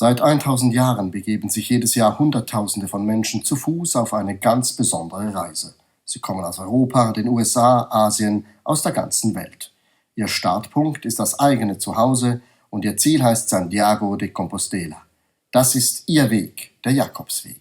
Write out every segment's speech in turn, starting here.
Seit 1000 Jahren begeben sich jedes Jahr Hunderttausende von Menschen zu Fuß auf eine ganz besondere Reise. Sie kommen aus Europa, den USA, Asien, aus der ganzen Welt. Ihr Startpunkt ist das eigene Zuhause und ihr Ziel heißt Santiago de Compostela. Das ist ihr Weg, der Jakobsweg.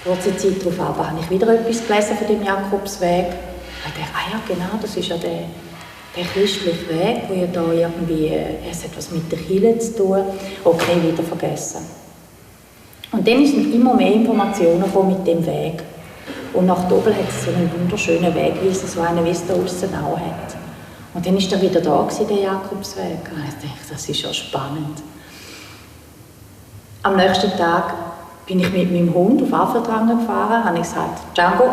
Kurze Zeit darauf habe ich wieder etwas gelesen von dem Jakobsweg. Genau, das ist ja der christliche Weg, wo ja da irgendwie, es hat was mit der Kirche zu tun. Okay, wieder vergessen. Und dann sind immer mehr Informationen gekommen mit dem Weg. Und nach Dobel hat es so einen wunderschönen Wegweiser, so einen, wie es da aussen auch hat. Und dann war er wieder da gewesen, der Jakobsweg. Und ich dachte, das ist ja spannend. Am nächsten Tag bin ich mit meinem Hund auf Apfeldrang gefahren, habe ich gesagt, Django,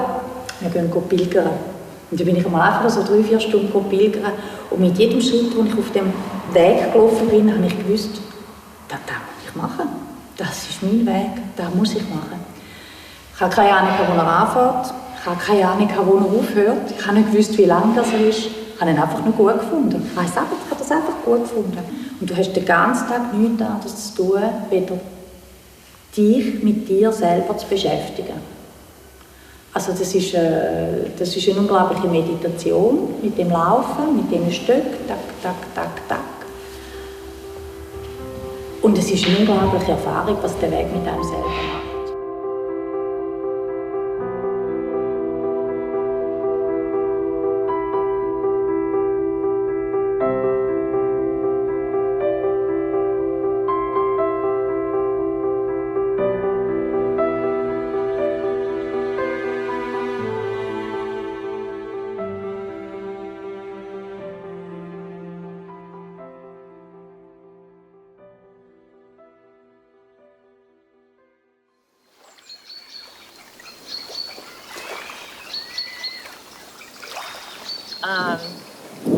wir gehen pilgern. Und dann bin ich einmal einfach so 3-4 Stunden pilgern. Und mit jedem Schritt, wo ich auf dem Weg gelaufen bin, habe ich gewusst, das muss ich machen. Das ist mein Weg, das muss ich machen. Ich habe keine Ahnung, wo er anfängt. Ich habe keine Ahnung, wo er aufhört. Ich habe nicht gewusst, wie lang das ist. Ich habe ihn einfach nur gut gefunden. Ich weiss einfach, ich habe das einfach gut gefunden. Und du hast den ganzen Tag nichts anderes zu tun, weder dich mit dir selber zu beschäftigen. Also das ist eine unglaubliche Meditation mit dem Laufen, mit dem Stück, tak, tak, tak, tak. Und es ist eine unglaubliche Erfahrung, was der Weg mit einem selber macht.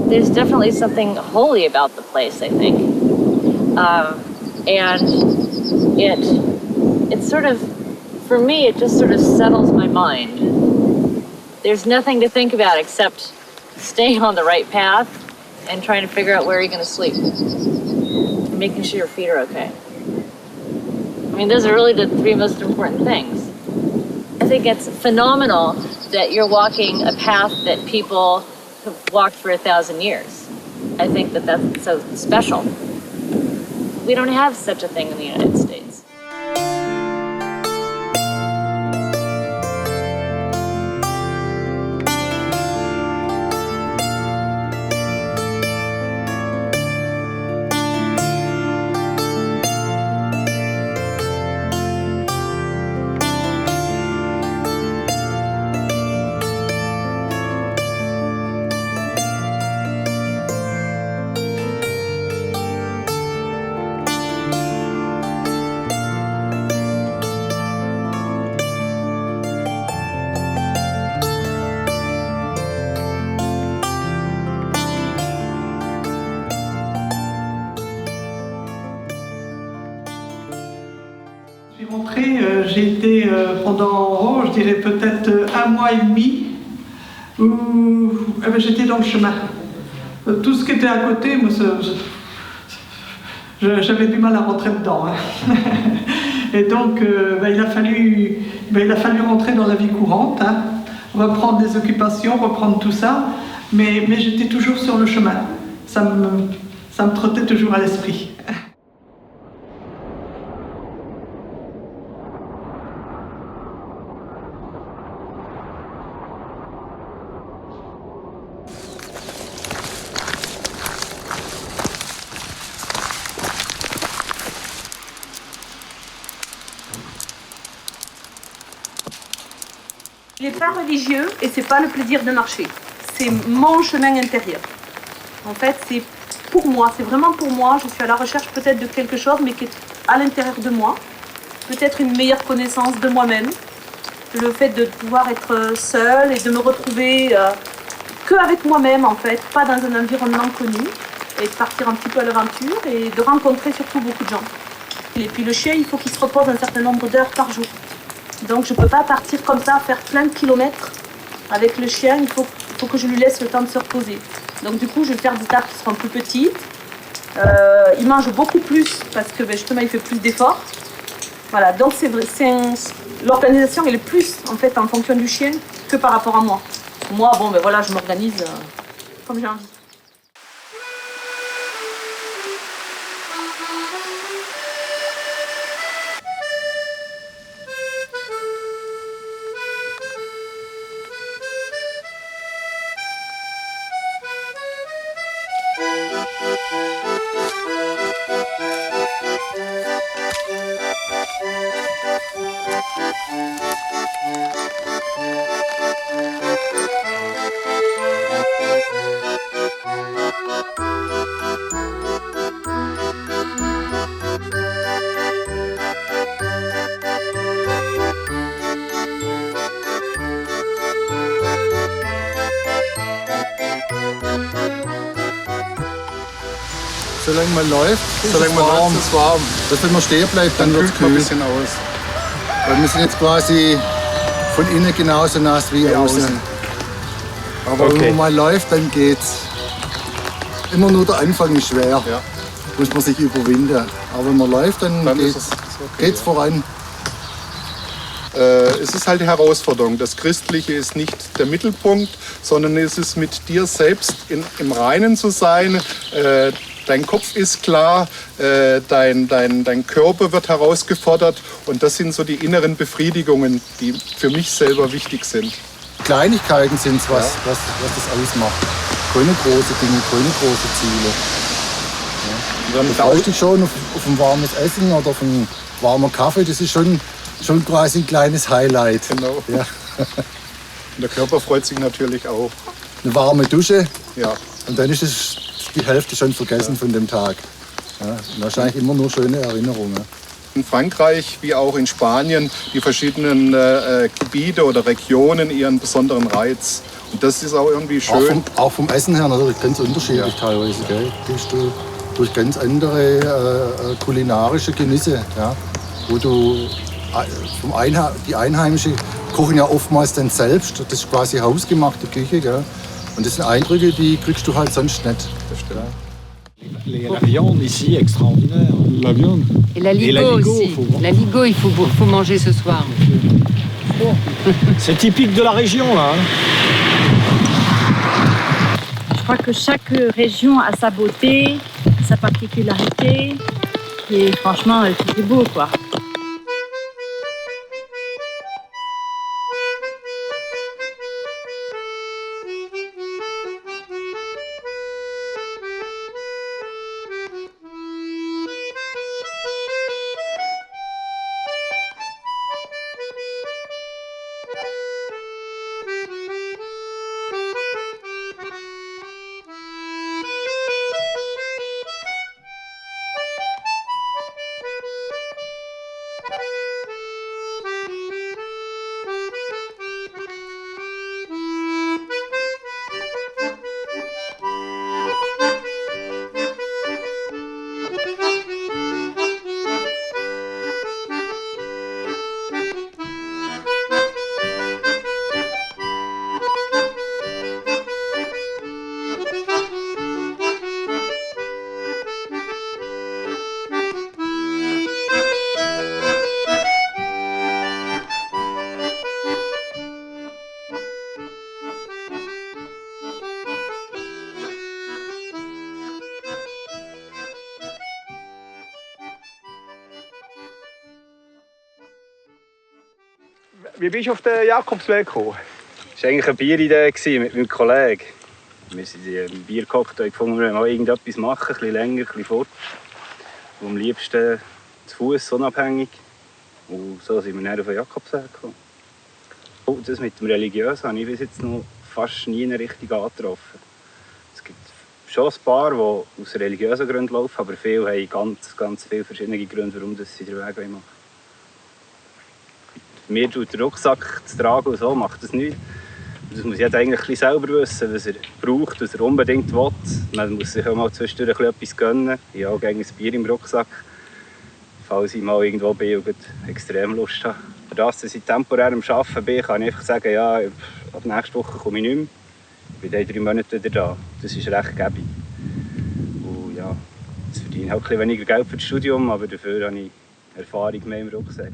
There's definitely something holy about the place, I think. And it's sort of, for me, it just sort of settles my mind. There's nothing to think about except staying on the right path and trying to figure out where you're going to sleep. And making sure your feet are okay. I mean, those are really the 3 most important things. I think it's phenomenal that you're walking a path that people have walked for 1,000 years. I think that that's so special. We don't have such a thing in the United States. J'ai été pendant, je dirais peut-être 1 mois et demi, où j'étais dans le chemin. Tout ce qui était à côté, moi, j'avais du mal à rentrer dedans. Hein. Et donc, il a fallu rentrer dans la vie courante, hein, reprendre des occupations, reprendre tout ça, mais j'étais toujours sur le chemin. Ça me trottait toujours à l'esprit. Il n'est pas religieux et c'est pas le plaisir de marcher. C'est mon chemin intérieur. En fait, c'est pour moi, c'est vraiment pour moi. Je suis à la recherche peut-être de quelque chose, mais qui est à l'intérieur de moi. Peut-être une meilleure connaissance de moi-même. Le fait de pouvoir être seule et de me retrouver qu'avec moi-même, en fait, pas dans un environnement connu. Et de partir un petit peu à l'aventure et de rencontrer surtout beaucoup de gens. Et puis le chien, il faut qu'il se repose un certain nombre d'heures par jour. Donc je ne peux pas partir comme ça, faire plein de kilomètres avec le chien. Il faut que je lui laisse le temps de se reposer. Donc du coup, je vais faire des tâches qui seront plus petites. Il mange beaucoup plus parce que justement, il fait plus d'efforts. Voilà, donc c'est vrai, l'organisation elle est plus en fait en fonction du chien que par rapport à moi. Moi, bon, ben voilà, je m'organise comme j'ai envie. Solange man läuft, ist es warm. Dass wenn man stehen bleibt, dann wird es kühl. Ein bisschen aus. Weil wir sind jetzt quasi von innen genauso nass wie außen. Aber wenn man mal läuft, dann geht's. Immer nur der Anfang ist schwer. Ja. Muss man sich überwinden. Aber wenn man läuft, dann geht's voran. Es ist halt die Herausforderung. Das Christliche ist nicht der Mittelpunkt, sondern es ist mit dir selbst im Reinen zu sein. Dein Kopf ist klar, dein Körper wird herausgefordert und das sind so die inneren Befriedigungen, die für mich selber wichtig sind. Kleinigkeiten sind es, was das ausmacht. Keine großen Dinge, keine großen Ziele. Ja. Du freust dich schon auf ein warmes Essen oder auf einen warmen Kaffee, das ist schon quasi ein kleines Highlight. Genau. Ja. Und der Körper freut sich natürlich auch. Eine warme Dusche. Ja. Und dann ist die Hälfte schon vergessen von dem Tag. Ja, wahrscheinlich immer nur schöne Erinnerungen. In Frankreich wie auch in Spanien die verschiedenen Gebiete oder Regionen ihren besonderen Reiz. Und das ist auch irgendwie schön. Auch vom Essen her natürlich ganz unterschiedlich teilweise. Gell? Gehst du durch ganz andere kulinarische Genüsse, ja? Wo du die Einheimischen kochen ja oftmals dann selbst. Das ist quasi hausgemachte Küche. Gell? Und das sind Eindrücke, die kriegst du halt sonst nicht. La viande ici, extraordinaire. La viande. Et la ligo aussi. La ligo, il faut manger ce soir. C'est typique de la région, là. Je crois que chaque région a sa beauté, sa particularité. Et franchement, tout est beau, quoi. Wie bist du auf den Jakobsweg gekommen? Es war eigentlich eine Bieridee mit meinem Kollegen. Wir sind im Bier gehockt und gefunden, wir wollen irgendetwas machen, ein bisschen länger, ein bisschen fort. Und am liebsten zu Fuß, unabhängig. Und so sind wir dann auf den Jakobsweg gekommen. Und das mit dem Religiösen habe ich bis jetzt noch fast nie richtig angetroffen. Es gibt schon ein paar, die aus religiösen Gründen laufen, aber viele haben ganz viele verschiedene Gründe, warum sie den Weg machen wollen. Mir tut der Rucksack zu tragen und so macht das nichts. Das muss jeder eigentlich ein bisschen selber wissen, was er braucht, was er unbedingt will. Man muss sich auch mal zwischendurch etwas gönnen. Ich habe auch gerne ein Bier im Rucksack, falls ich mal irgendwo bin und extrem Lust habe. Dadurch, dass ich temporär am Arbeiten bin, kann ich einfach sagen, ja, ab nächster Woche komme ich nicht mehr. Ich bin dann in 3 Monaten wieder da. Das ist recht gäbig. Und ja, jetzt verdiene ich halt ein bisschen weniger Geld für das Studium, aber dafür habe ich Erfahrung mehr im Rucksack.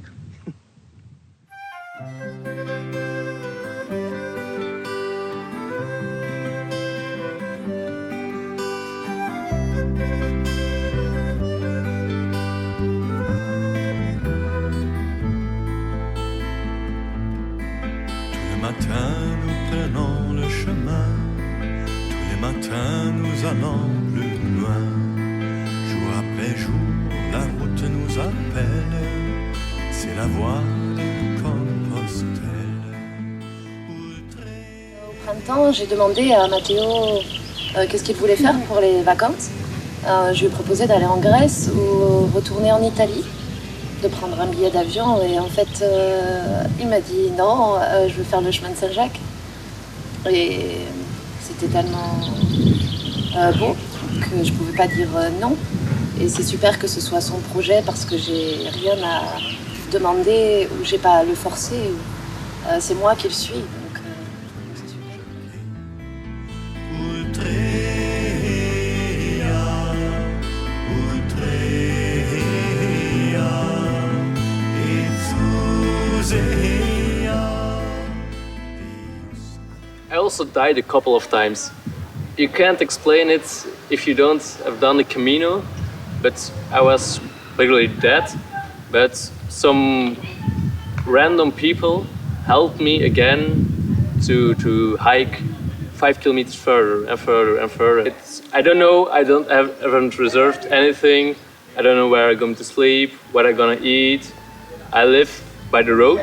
Matin, nous prenons le chemin. Tous les matins, nous allons plus loin. Jour après jour, la route nous appelle. C'est la voie de Compostelle. Au printemps, j'ai demandé à Matteo qu'est-ce qu'il voulait faire pour les vacances. Je lui ai proposé d'aller en Grèce ou retourner en Italie, de prendre un billet d'avion, et en fait il m'a dit non, je veux faire le chemin de Saint-Jacques, et c'était tellement beau que je pouvais pas dire non, et c'est super que ce soit son projet parce que j'ai rien à demander ou j'ai pas à le forcer, c'est moi qui le suis, donc c'est super. I also died a couple of times. You can't explain it if you don't have done the CAMINO, but I was literally dead. But some random people helped me again to hike 5 kilometers further and further and further. I don't know, I haven't reserved anything. I don't know where I'm going to sleep, what I'm gonna eat. I live by the road,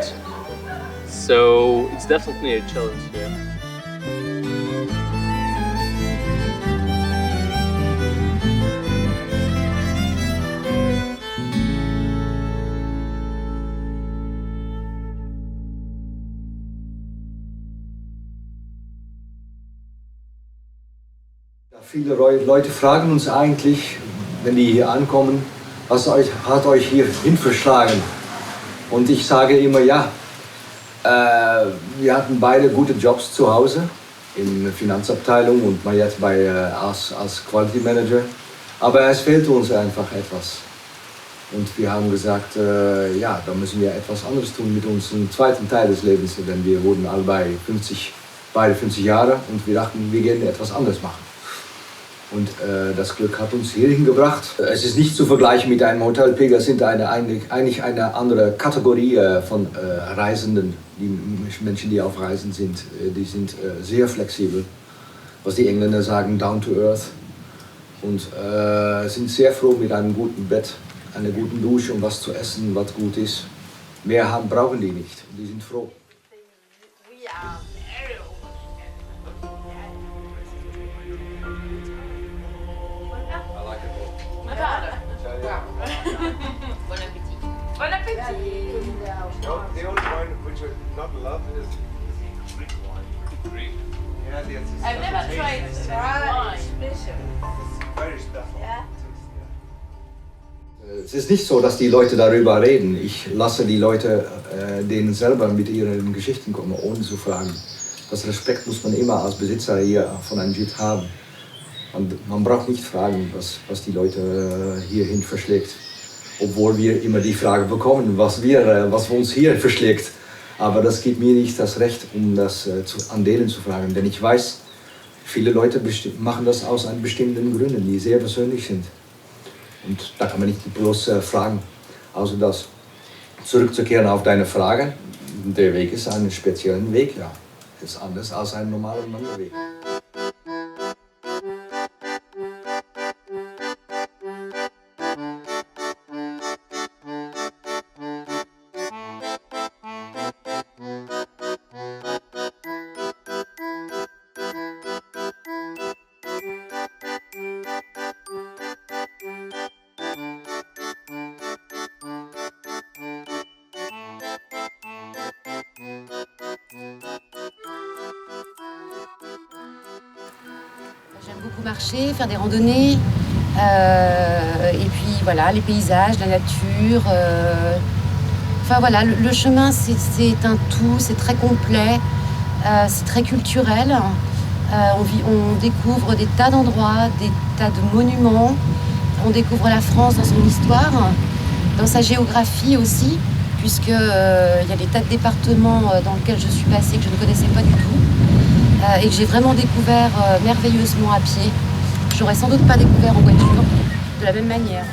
so it's definitely a challenge, yeah. Viele Leute fragen uns eigentlich, wenn die hier ankommen, was hat euch hierhin verschlagen? Und ich sage immer, ja, wir hatten beide gute Jobs zu Hause, in der Finanzabteilung und mal jetzt als Quality Manager. Aber es fehlte uns einfach etwas. Und wir haben gesagt, ja, da müssen wir etwas anderes tun mit unserem zweiten Teil des Lebens. Denn wir wurden alle beide 50 Jahre und wir dachten, wir gehen etwas anderes machen. Und das Glück hat uns hierhin gebracht. Es ist nicht zu vergleichen mit einem Hotelpfleger, es sind eigentlich eine andere Kategorie von Reisenden. Die Menschen, die auf Reisen sind, die sind sehr flexibel. Was die Engländer sagen, down to earth. Und sind sehr froh mit einem guten Bett, einer guten Dusche und was zu essen, was gut ist. Mehr brauchen die nicht. Die sind froh. Bon appétit. Bon appétit. The only wine which I not love is Greek wine. Greek. Yeah, I've never tried wine. Special. It's very special. Yeah. Es ist nicht so, dass die Leute darüber reden. Ich lasse die Leute denen selber mit ihren Geschichten kommen, ohne zu fragen. Das Respekt muss man immer als Besitzer hier von einem Jeep haben. Man braucht nicht fragen, was die Leute hierhin verschlägt. Obwohl wir immer die Frage bekommen, was uns hier verschlägt. Aber das gibt mir nicht das Recht, um das an denen zu fragen. Denn ich weiß, viele Leute machen das aus einem bestimmten Gründen, die sehr persönlich sind. Und da kann man nicht bloß fragen. Also das zurückzukehren auf deine Frage, der Weg ist ein spezieller Weg, ja. Ist anders als ein normaler Wanderweg. J'aime beaucoup marcher, faire des randonnées. Et puis voilà, les paysages, la nature. Enfin voilà, le chemin, c'est un tout, c'est très complet, c'est très culturel. On découvre des tas d'endroits, des tas de monuments. On découvre la France dans son histoire, dans sa géographie aussi, puisque y a des tas de départements dans lesquels je suis passée que je ne connaissais pas du tout et que j'ai vraiment découvert merveilleusement à pied. J'aurais sans doute pas découvert en voiture de la même manière.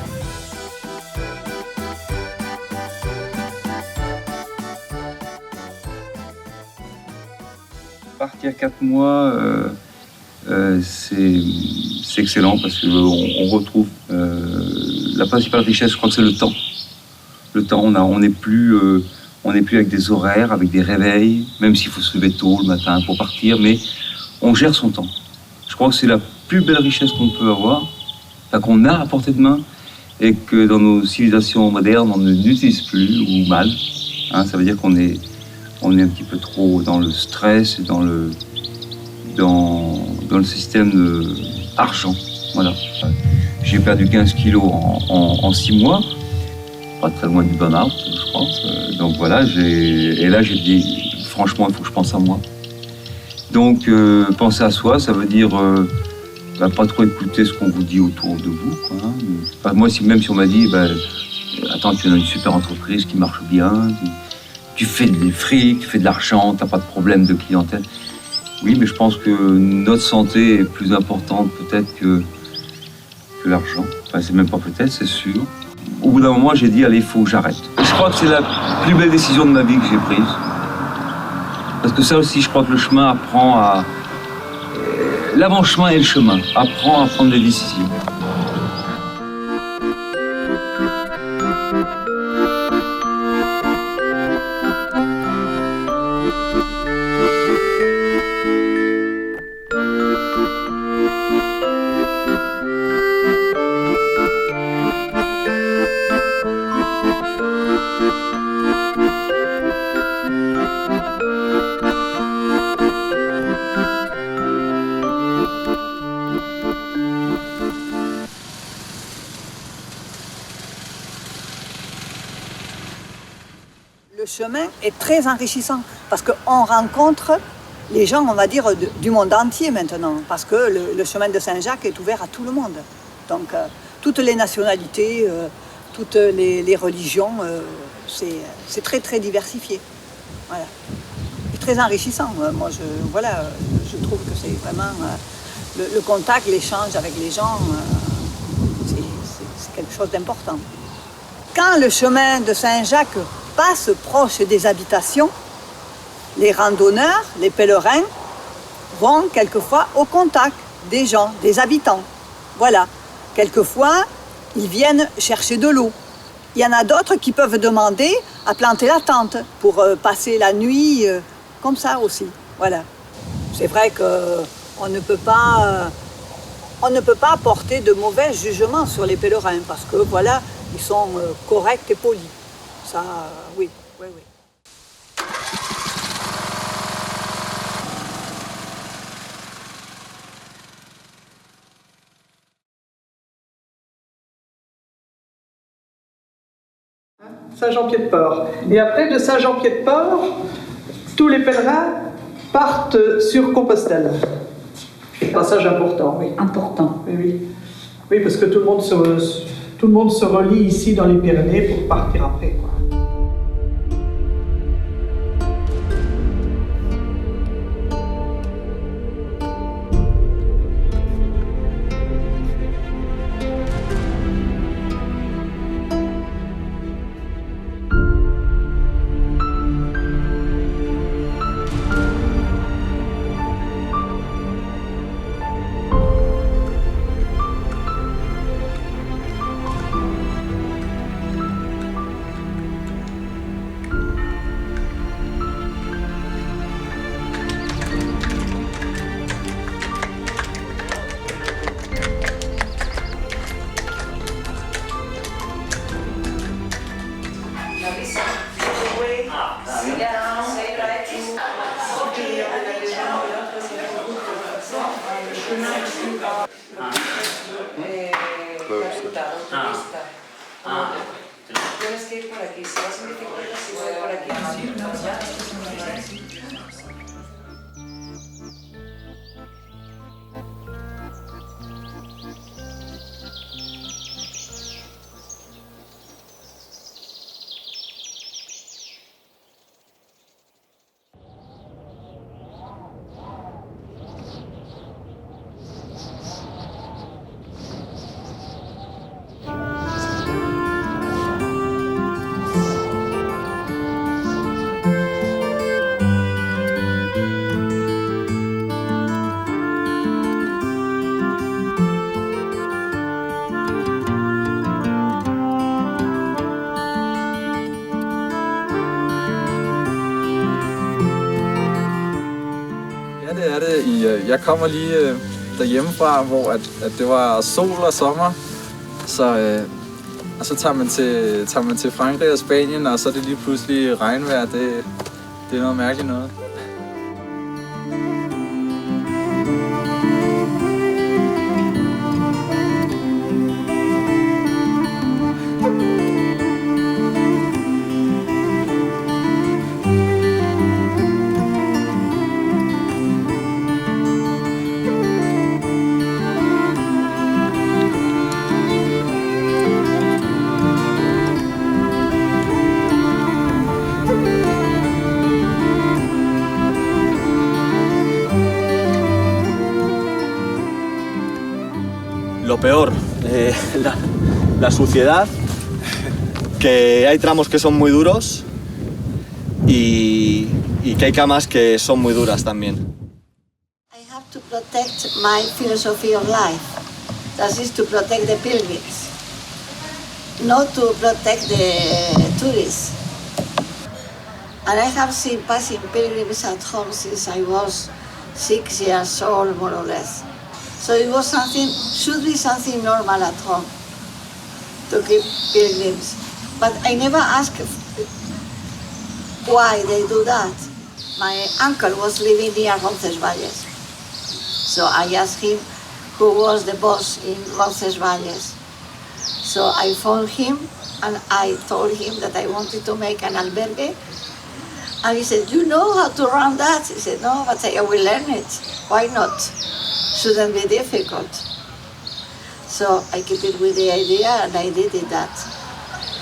Partir 4 mois, c'est excellent parce qu'on retrouve la principale richesse, je crois que c'est le temps. Le temps, on n'est plus avec des horaires, avec des réveils, même s'il faut se lever tôt le matin pour partir, mais on gère son temps. Je crois que c'est la plus belle richesse qu'on peut avoir, enfin, qu'on a à portée de main, et que dans nos civilisations modernes, on ne l'utilise plus, ou mal. Hein, ça veut dire qu'on est un petit peu trop dans le stress et dans le système de argent. Voilà. J'ai perdu 15 kilos en 6 mois, pas très loin du burn-out, je pense. Donc voilà, et là j'ai dit, franchement, il faut que je pense à moi. Donc penser à soi, ça veut dire pas trop écouter ce qu'on vous dit autour de vous, quoi, hein. Enfin, moi, même si on m'a dit, attends, tu as une super entreprise qui marche bien, tu fais des fric, tu fais de l'argent, tu n'as pas de problème de clientèle. Oui, mais je pense que notre santé est plus importante peut-être que l'argent. Enfin, c'est même pas peut-être, c'est sûr. Au bout d'un moment, j'ai dit, allez, il faut que j'arrête. Je crois que c'est la plus belle décision de ma vie que j'ai prise. Parce que ça aussi, je crois que le chemin apprend à... L'avant-chemin et le chemin apprend à prendre des décisions. Le chemin est très enrichissant parce qu'on rencontre les gens, on va dire, du monde entier maintenant, parce que le chemin de Saint-Jacques est ouvert à tout le monde. Donc, toutes les nationalités, toutes les religions, c'est très, très diversifié. Voilà. Et très enrichissant. Moi, je trouve que c'est vraiment le contact, l'échange avec les gens, c'est quelque chose d'important. Quand le chemin de Saint-Jacques passe proche des habitations, les randonneurs, les pèlerins vont quelquefois au contact des gens, des habitants. Voilà. Quelquefois, ils viennent chercher de l'eau. Il y en a d'autres qui peuvent demander à planter la tente pour passer la nuit comme ça aussi. Voilà. C'est vrai qu'on ne peut pas porter de mauvais jugements sur les pèlerins parce que voilà, ils sont corrects et polis. Ça, oui. Saint-Jean-Pied-de-Port. Et après de Saint-Jean-Pied-de-Port, tous les pèlerins partent sur Compostelle. Passage important, oui. Important. Oui, parce que tout le monde se relie ici dans les Pyrénées pour partir après, quoi. Tienes que ir por aquí, si vas en bicicleta, si voy por aquí. Ja, det er det. Jeg kommer lige derhjemmefra, hvor at det var sol og sommer. Og så tager man til Frankrig og Spanien, og så er det lige pludselig regnvejr. Det er noget mærkeligt noget. Lo peor, la suciedad, que hay tramos que son muy duros y que hay camas que son muy duras también. I have to protect my philosophy of life. That is to protect the pilgrims, not to protect the tourists. And I have seen passing pilgrims at home since I was 6 years old, more or less. So it was should be something normal at home to keep pilgrims. But I never asked why they do that. My uncle was living near Roncesvalles. So I asked him who was the boss in Roncesvalles. So I phoned him and I told him that I wanted to make an albergue. And he said, "You know how to run that?" He said, "No, but I will learn it. Why not? Shouldn't be difficult." So I keep it with the idea and I did that.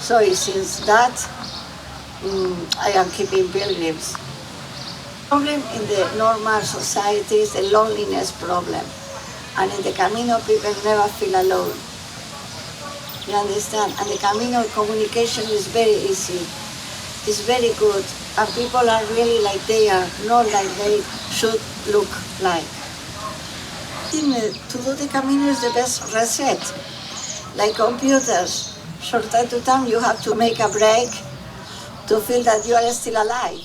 So since that, I am keeping pilgrims. Problem in the normal society is the loneliness problem. And in the Camino, people never feel alone. You understand? And the Camino communication is very easy. It's very good. And people are really like they are, not like they should look like. To do the Camino is the best reset. Like computers. From time to time you have to make a break to feel that you are still alive.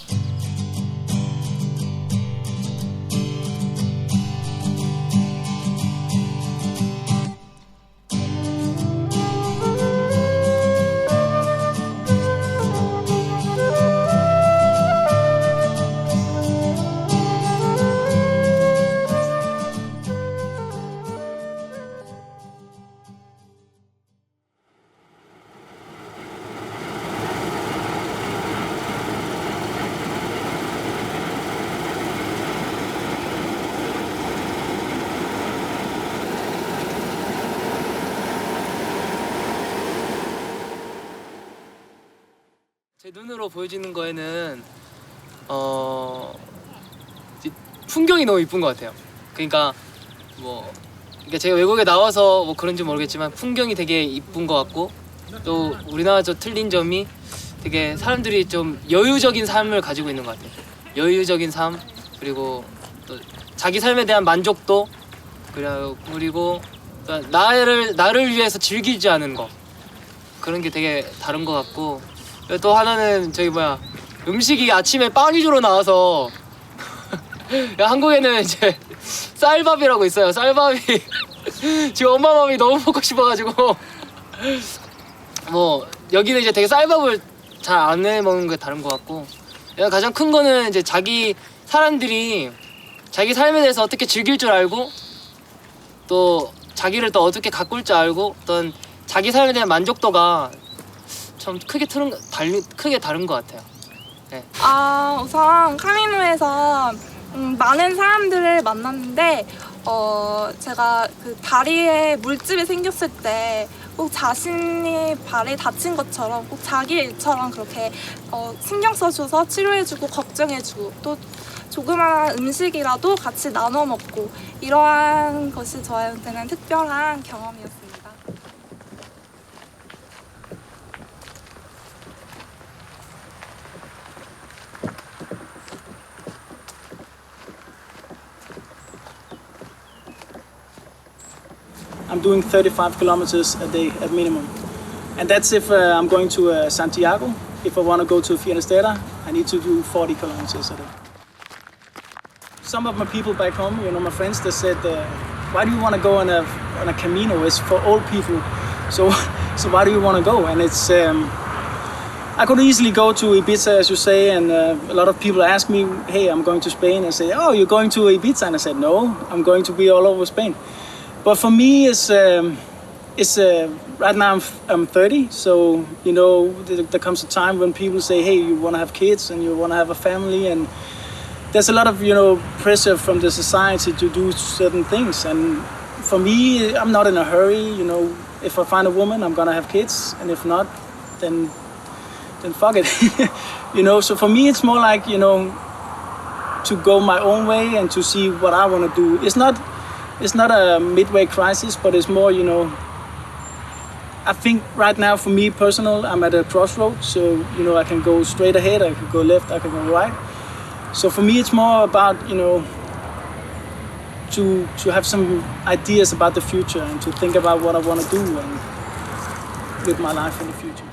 제 눈으로 보여지는 거에는 풍경이 너무 이쁜 것 같아요. 그러니까 제가 외국에 나와서 뭐 그런지 모르겠지만 풍경이 되게 이쁜 것 같고, 또 우리나라 저 틀린 점이 되게 사람들이 좀 여유적인 삶을 가지고 있는 것 같아요. 여유적인 삶, 그리고 또 자기 삶에 대한 만족도, 그리고 또 나를 위해서 즐기지 않은 거, 그런 게 되게 다른 것 같고, 또 하나는 음식이 아침에 빵 위주로 나와서 한국에는 이제 쌀밥이라고 있어요. 쌀밥이 지금 엄마 맘이 너무 먹고 싶어가지고 여기는 이제 되게 쌀밥을 잘 안 해 먹는 게 다른 것 같고, 가장 큰 거는 이제 사람들이 자기 삶에 대해서 어떻게 즐길 줄 알고 또 자기를 더 어둡게 가꿀 줄 알고 어떤 자기 삶에 대한 만족도가 좀 크게 다른 것 같아요. 네. 우선 카미노에서 많은 사람들을 만났는데 제가 그 다리에 물집이 생겼을 때 꼭 자신이 발이 다친 것처럼 꼭 자기 일처럼 그렇게 신경 써줘서 치료해주고 걱정해주고 또 조그마한 음식이라도 같이 나눠 먹고 이러한 것이 저한테는 특별한 경험이었습니다. I'm doing 35 kilometers a day at minimum. And that's if I'm going to Santiago. If I want to go to Finisterre, I need to do 40 kilometers a day. Some of my people back home, my friends, they said, why do you want to go on a CAMINO? It's for old people. So why do you want to go? And it's, I could easily go to Ibiza, as you say, and a lot of people ask me, hey, I'm going to Spain. I say, oh, you're going to Ibiza? And I said, no, I'm going to be all over Spain. But for me, it's right now I'm 30, so there comes a time when people say, "Hey, you want to have kids and you want to have a family," and there's a lot of pressure from the society to do certain things. And for me, I'm not in a hurry. If I find a woman, I'm gonna have kids, and if not, then fuck it. So for me, it's more like to go my own way and to see what I want to do. It's not a midway crisis, but it's more, I think right now for me personal, I'm at a crossroads. So, I can go straight ahead, I can go left, I can go right. So for me, it's more about, to have some ideas about the future and to think about what I want to do and with my life in the future.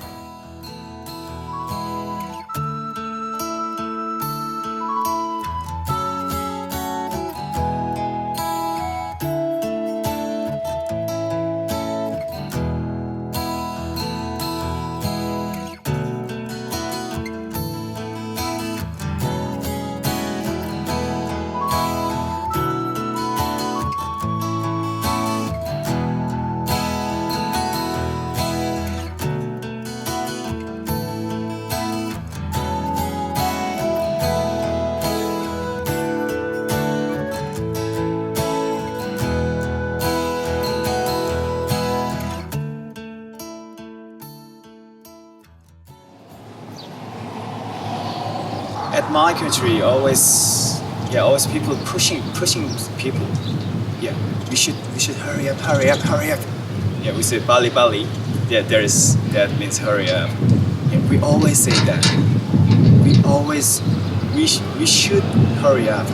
At my country, always people pushing people. Yeah, we should hurry up. Yeah, we say Bali. Yeah, that means hurry up. Yeah, we always say that. We should hurry up.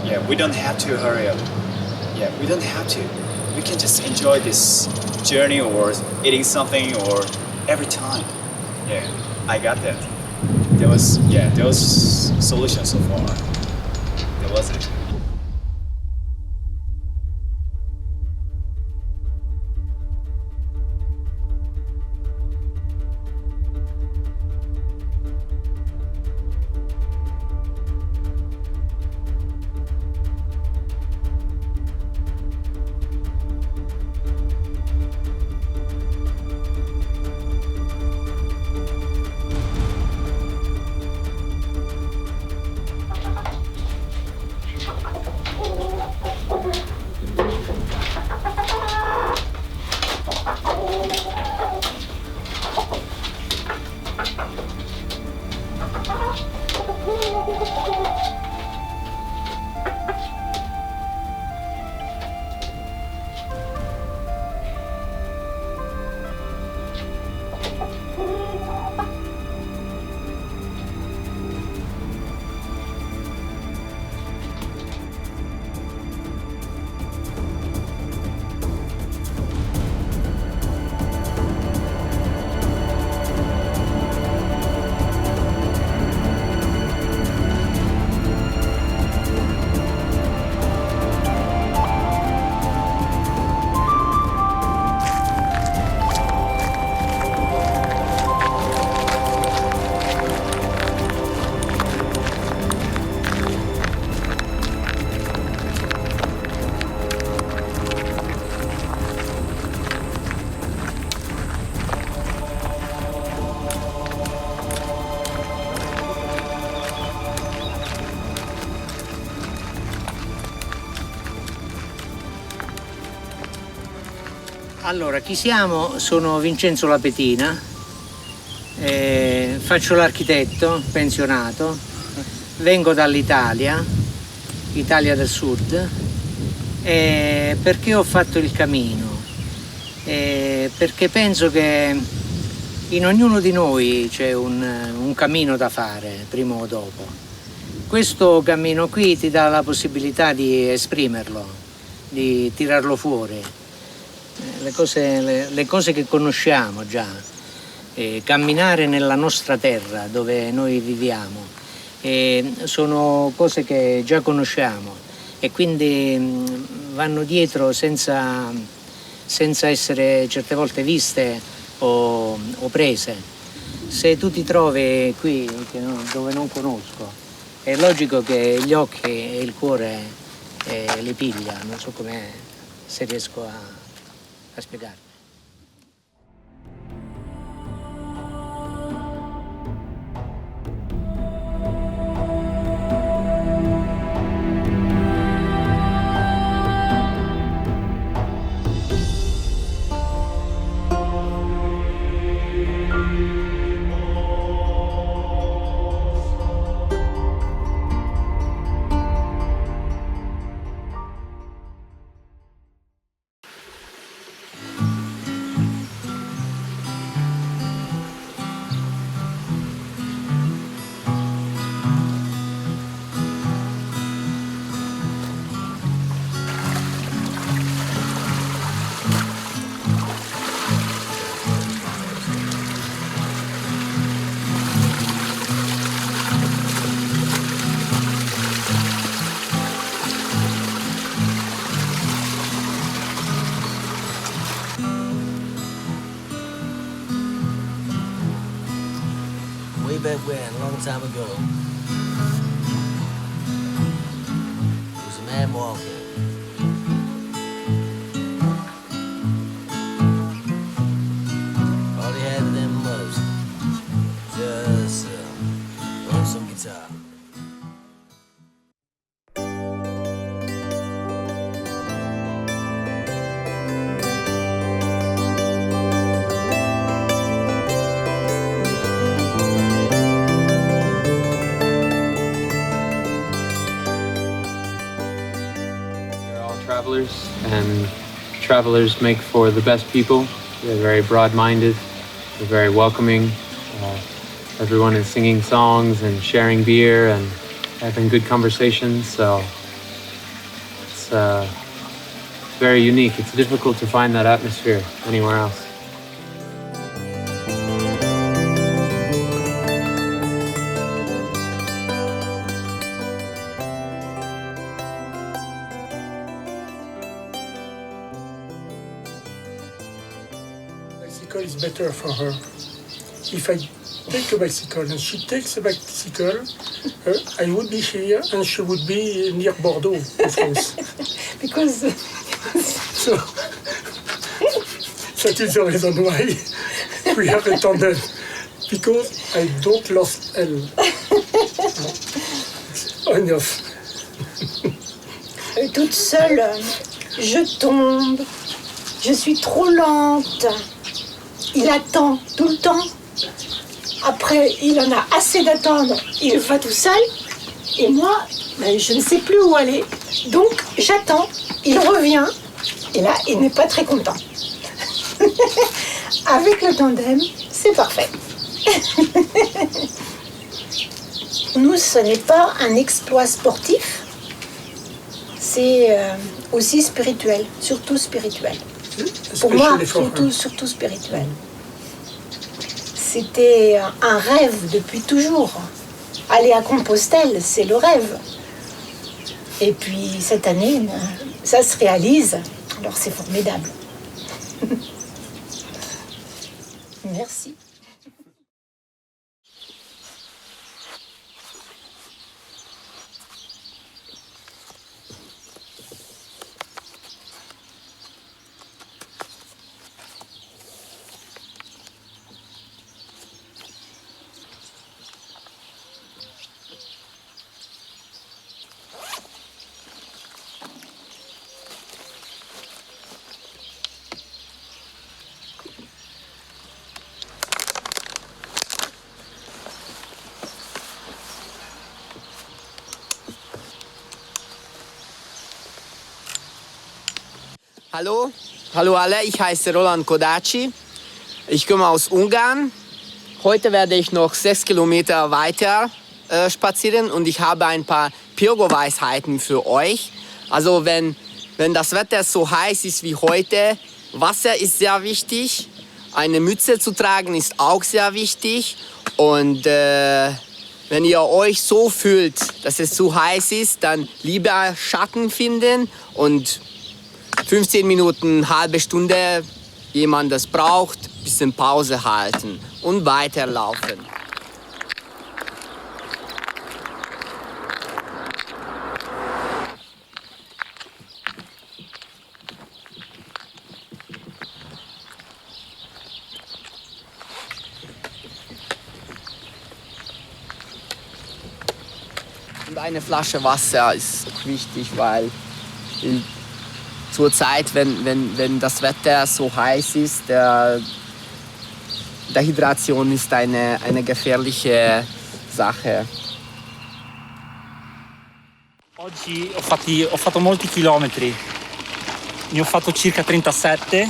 Yeah, we don't have to hurry up. Yeah, we don't have to. We can just enjoy this journey or eating something or every time. Yeah, I got that. There was solution so far. There wasn't. Allora, chi siamo? Sono Vincenzo Lapetina, faccio l'architetto, pensionato, vengo dall'Italia, Italia del Sud, perché ho fatto il cammino? Perché penso che in ognuno di noi c'è un cammino da fare, prima o dopo. Questo cammino qui ti dà la possibilità di esprimerlo, di tirarlo fuori. Le cose che conosciamo già, camminare nella nostra terra dove noi viviamo, sono cose che già conosciamo e quindi vanno dietro senza essere certe volte viste o prese. Se tu ti trovi qui dove non conosco, è logico che gli occhi e il cuore li piglia, non so se riesco a spiegarmi. Way back when, a long time ago, there was a man walking. All he had then was just learn some guitar. Travelers, and travelers make for the best people. They're very broad-minded, they're very welcoming. Everyone is singing songs and sharing beer and having good conversations, so it's very unique. It's difficult to find that atmosphere anywhere else. Bicycle is better for her. If I take a bicycle and she takes a bicycle, I would be here and she would be near Bordeaux, in France. Because So that is the reason why we have a tandem. Because I don't lost elle. Enough. Toute seule, je tombe, je suis trop lente. Il attend tout le temps. Après, il en a assez d'attendre. Il va tout seul. Et moi, je ne sais plus où aller. Donc, j'attends. Il revient. Et là, il n'est pas très content. Avec le tandem, c'est parfait. Nous, ce n'est pas un exploit sportif. C'est aussi spirituel. Surtout spirituel. Pour moi, surtout spirituel. C'était un rêve depuis toujours. Aller à Compostelle, c'est le rêve. Et puis cette année, ça se réalise. Alors c'est formidable. Merci. Hallo, hallo alle, ich heiße Roland Kodaci. Ich komme aus Ungarn. Heute werde ich noch 6 Kilometer weiter spazieren und ich habe ein paar Pirgo-Weisheiten für euch. Also wenn das Wetter so heiß ist wie heute, Wasser ist sehr wichtig. Eine Mütze zu tragen ist auch sehr wichtig. Und wenn ihr euch so fühlt, dass es zu heiß ist, dann lieber Schatten finden und 15 Minuten, halbe Stunde, jemand das braucht, ein bisschen Pause halten und weiterlaufen. Und eine Flasche Wasser ist wichtig, weil zur Zeit, wenn das Wetter so heiß ist, Dehydration ist eine gefährliche Sache. Oggi ho fatto molti chilometri, ne ho fatto circa 37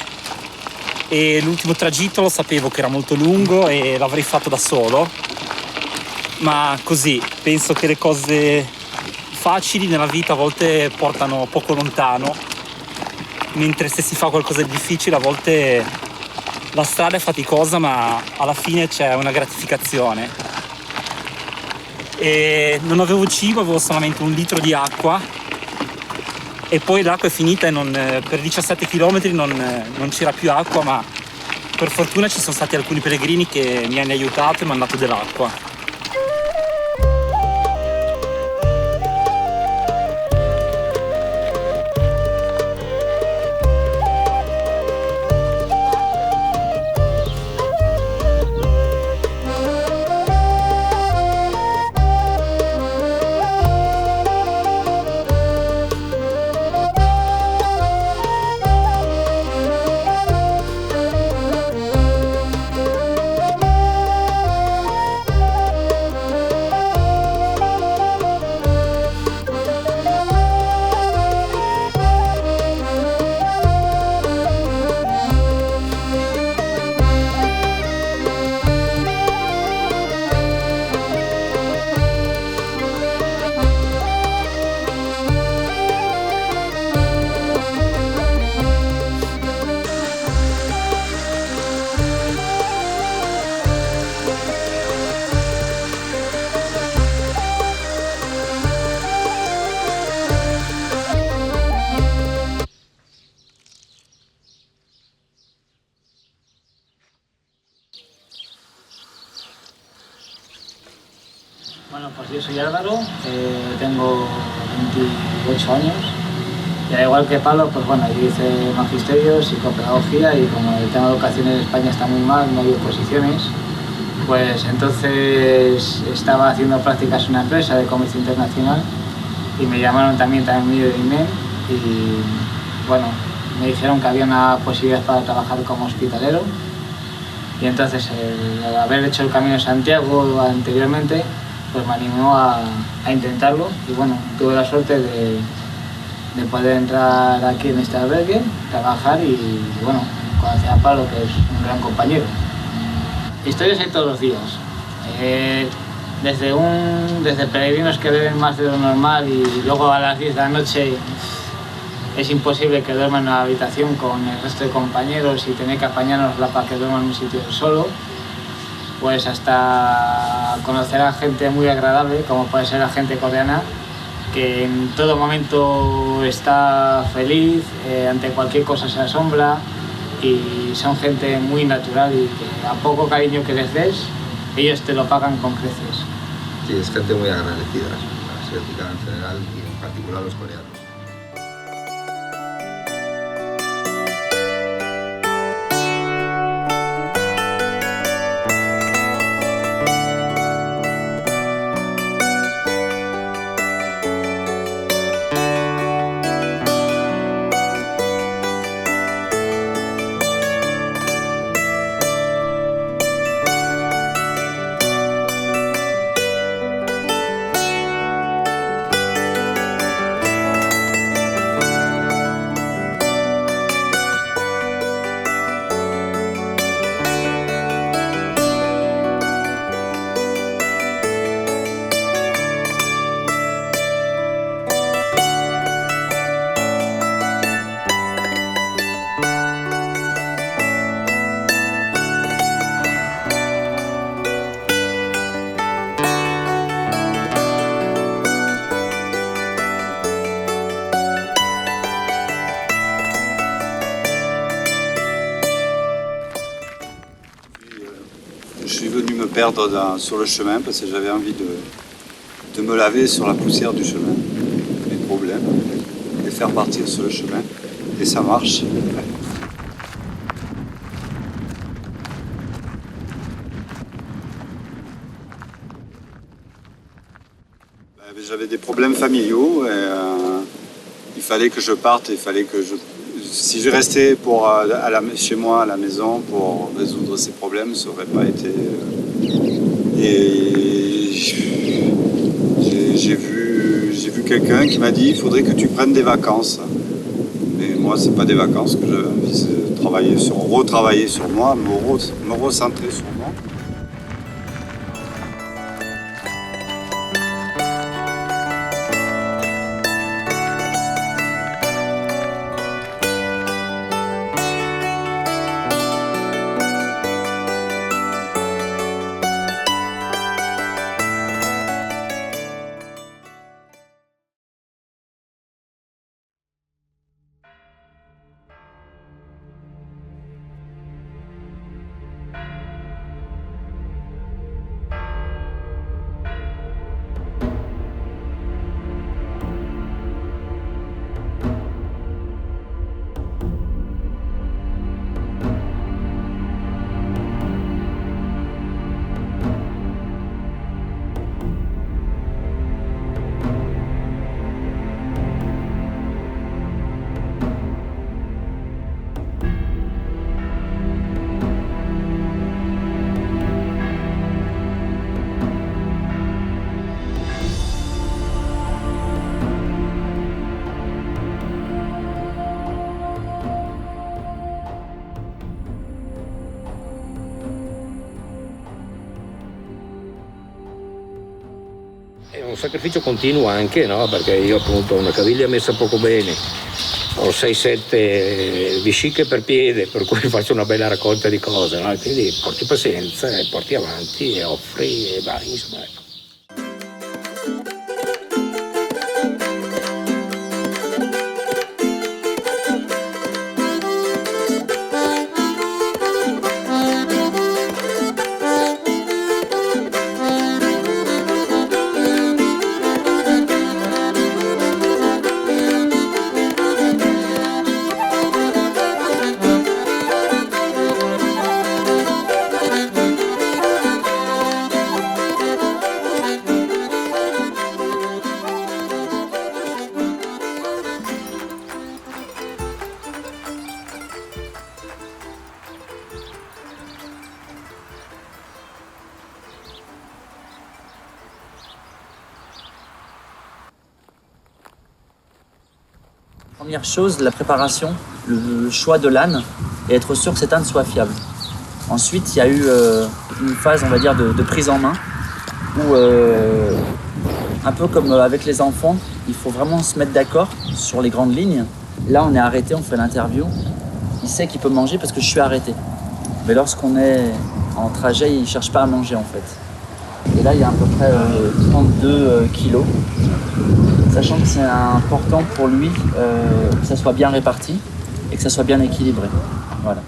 e l'ultimo tragitto lo sapevo che era molto lungo e l'avrei fatto da solo, ma così penso che le cose facili nella vita a volte portano poco lontano, mentre se si fa qualcosa di difficile a volte la strada è faticosa ma alla fine c'è una gratificazione. E non avevo cibo, avevo solamente 1 litro di acqua e poi l'acqua è finita e per 17 km non c'era più acqua, ma per fortuna ci sono stati alcuni pellegrini che mi hanno aiutato e mi hanno dato dell'acqua. Bueno, pues yo soy Álvaro, tengo 28 años y al igual que Pablo, pues bueno, yo hice magisterio, psicopedagogía y como el tema de educación en España está muy mal, no hay oposiciones, pues entonces estaba haciendo prácticas en una empresa de comercio internacional y me llamaron también medio de INEM y bueno, me dijeron que había una posibilidad para trabajar como hospitalero y entonces al haber hecho el Camino de Santiago anteriormente, pues me animó a intentarlo y bueno, tuve la suerte de poder entrar aquí en este albergue, trabajar y bueno, conocí a Pablo, que es un gran compañero. Historias hay todos los días, desde peregrinos que beben más de lo normal y luego a las 10 de la noche es imposible que duerman en una habitación con el resto de compañeros y tener que apañárnosla para que duerman en un sitio solo, pues hasta conocer a gente muy agradable, como puede ser la gente coreana, que en todo momento está feliz, ante cualquier cosa se asombra y son gente muy natural y que a poco cariño que les des, ellos te lo pagan con creces. Sí, es gente muy agradecida, la asiática en general y en particular los coreanos. perdre sur le chemin parce que j'avais envie de me laver sur la poussière du chemin, mes problèmes, les faire partir sur le chemin. Et ça marche. J'avais des problèmes familiaux et il fallait que je parte, si je restais chez moi à la maison pour résoudre ces problèmes, ça n'aurait pas été... Et j'ai vu quelqu'un qui m'a dit il faudrait que tu prennes des vacances. Mais moi, c'est pas des vacances que je veux, c'est retravailler sur moi, me recentrer sur moi. È un sacrificio continuo anche, no? Perché io appunto ho una caviglia messa poco bene, ho 6-7 vesciche per piede, per cui faccio una bella raccolta di cose, no? Quindi porti pazienza, porti avanti e offri e vai, insomma. Ecco. Première chose, la préparation, le choix de l'âne et être sûr que cet âne soit fiable. Ensuite, il y a eu une phase, on va dire, de prise en main où, un peu comme avec les enfants, il faut vraiment se mettre d'accord sur les grandes lignes. Là, on est arrêté, on fait l'interview. Il sait qu'il peut manger parce que je suis arrêté. Mais lorsqu'on est en trajet, il ne cherche pas à manger en fait. Et là, il y a à peu près 32 kilos. Sachant que c'est important pour lui que ça soit bien réparti et que ça soit bien équilibré. Voilà.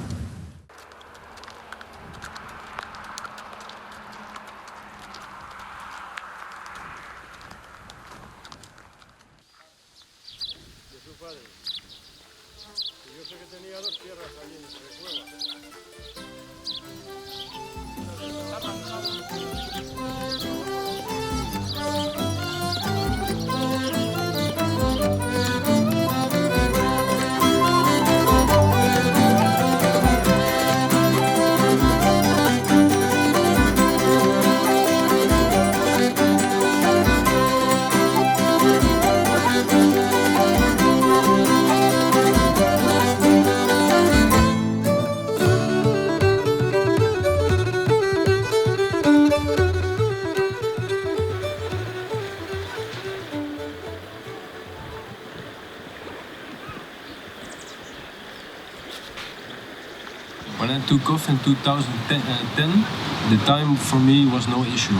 When I took off in 2010, the time for me was no issue.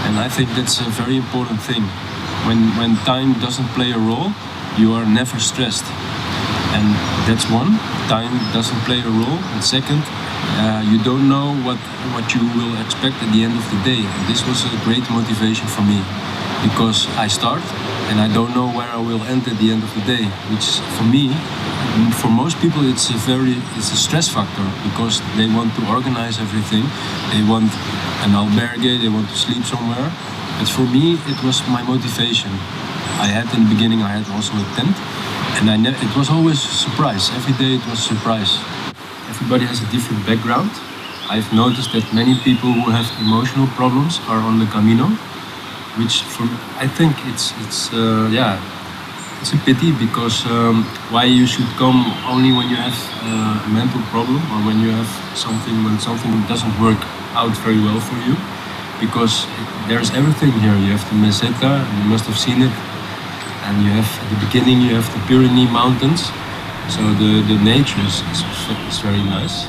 And I think that's a very important thing. When time doesn't play a role, you are never stressed. And that's one, time doesn't play a role. And second, You don't know what you will expect at the end of the day. And this was a great motivation for me, because I start and I don't know where I will end at the end of the day, which for me, for most people, it's a stress factor, because they want to organize everything. They want an albergue, they want to sleep somewhere. But for me, it was my motivation. I had in the beginning, I had also a tent, and it was always a surprise. Every day it was a surprise. Everybody has a different background. I've noticed that many people who have emotional problems are on the Camino, which I think it's a pity, because why you should come only when you have a mental problem, or when something doesn't work out very well for you, because there's everything here. You have the Meseta, you must have seen it, and you have at the beginning you have the Pyrenees Mountains, so the nature is very nice.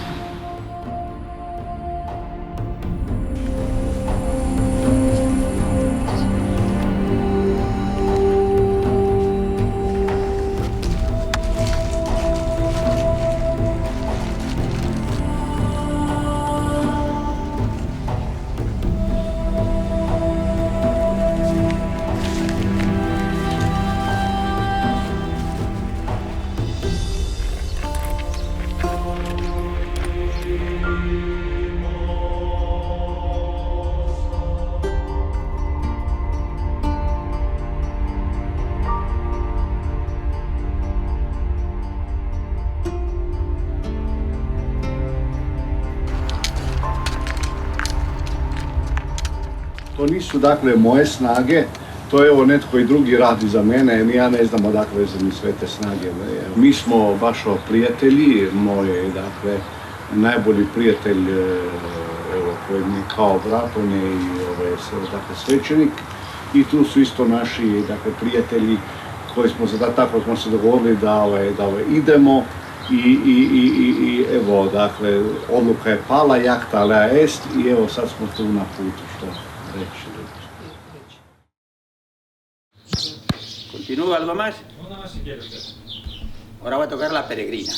To nisu dakle moje snage, to je evo netko i drugi radi za mene, ja ne znam odakle mi sve te snage. Mi smo baš prijatelji, moj dakle najbolji prijatelj evo koji mi je kao brat, on je i dakle svećenik, i tu su isto naši dakle prijatelji koji smo se tako smo se dogovorili da idemo. I evo, dakle, odluka je pala, jacta alea est, i evo sad smo tu na putu, što reći. ¿Continúa algo más? Una más si quieres. Ahora voy a tocar la peregrina.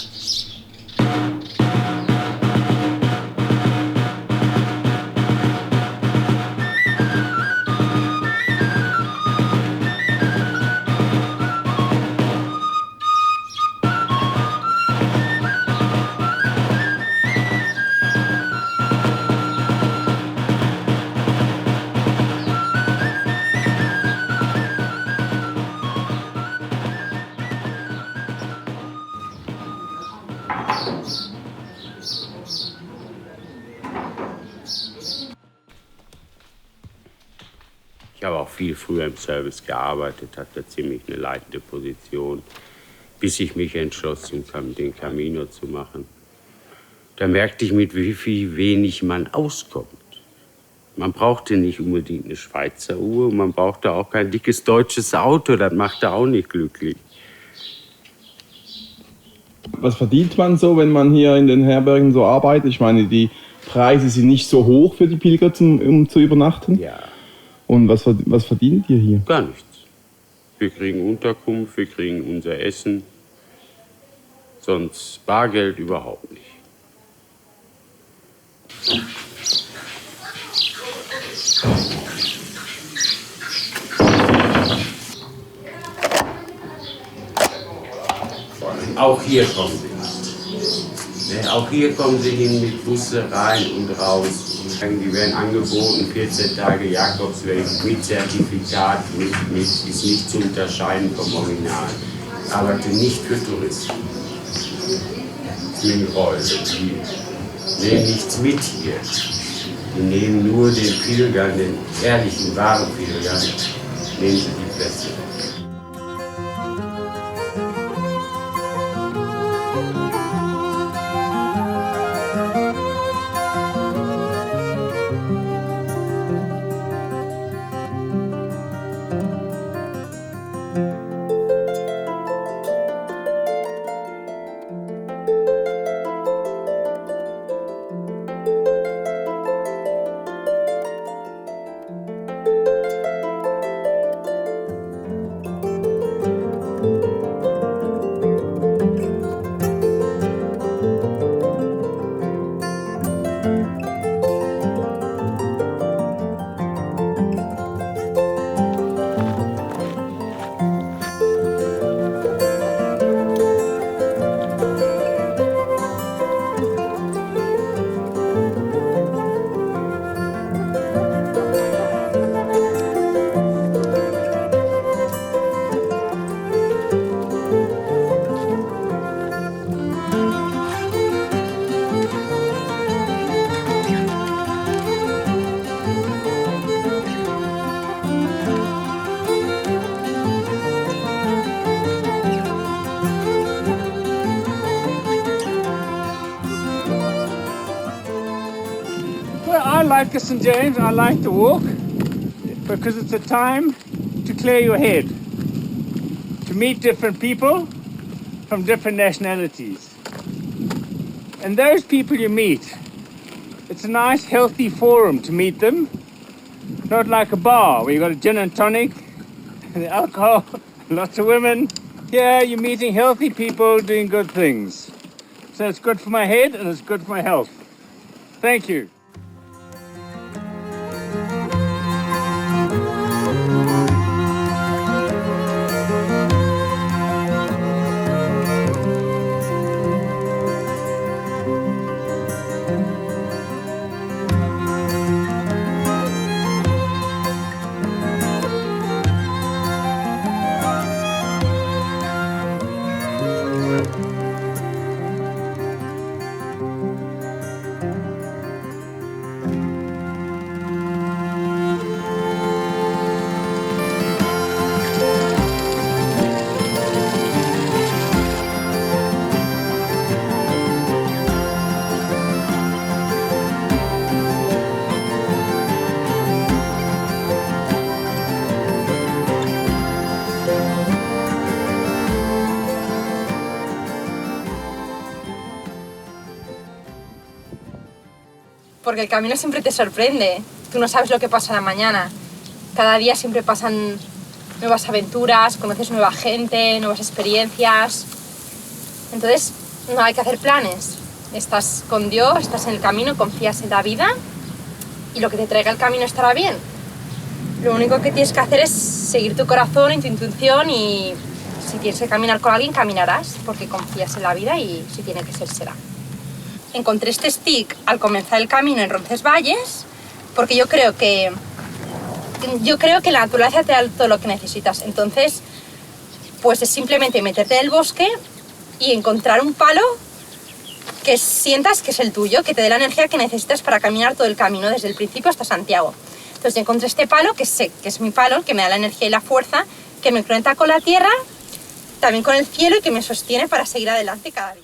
Ich habe auch viel früher im Service gearbeitet, hatte ziemlich eine leitende Position, bis ich mich entschloss, den Camino zu machen. Da merkte ich, mit wie wenig man auskommt. Man brauchte nicht unbedingt eine Schweizer Uhr, man brauchte auch kein dickes deutsches Auto, das machte auch nicht glücklich. Was verdient man so, wenn man hier in den Herbergen so arbeitet? Ich meine, die Preise sind nicht so hoch für die Pilger, um zu übernachten. Ja. Und was verdient ihr hier? Gar nichts. Wir kriegen Unterkunft, wir kriegen unser Essen, sonst Bargeld überhaupt nicht. Auch hier kommen sie. Auch hier kommen sie hin mit Busse rein und raus. Die werden angeboten, 14 Tage Jakobsweg mit Zertifikat, ist nicht zu unterscheiden vom Original. Ich arbeite nicht für Touristen. Mit Rollen. Die nehmen nichts mit hier. Die nehmen nur den Pilgern, den ehrlichen, wahren Pilgern, nehmen sie die Plätze. like St. James, I like to walk because it's a time to clear your head, to meet different people from different nationalities. And those people you meet, it's a nice healthy forum to meet them, not like a bar where you've got a gin and tonic and alcohol, lots of women. Here you're meeting healthy people doing good things. So it's good for my head and it's good for my health. Thank you. Porque el camino siempre te sorprende. Tú no sabes lo que pasa mañana. Cada día siempre pasan nuevas aventuras, conoces nueva gente, nuevas experiencias. Entonces, no hay que hacer planes. Estás con Dios, estás en el camino, confías en la vida y lo que te traiga el camino estará bien. Lo único que tienes que hacer es seguir tu corazón y tu intuición y si tienes que caminar con alguien, caminarás porque confías en la vida y si tiene que ser, será. Encontré este stick al comenzar el camino en Roncesvalles porque yo creo que la naturaleza te da todo lo que necesitas. Entonces, pues es simplemente meterte en el bosque y encontrar un palo que sientas que es el tuyo, que te dé la energía que necesitas para caminar todo el camino desde el principio hasta Santiago. Entonces yo encontré este palo, que sé que es mi palo, que me da la energía y la fuerza, que me conecta con la tierra, también con el cielo y que me sostiene para seguir adelante cada día.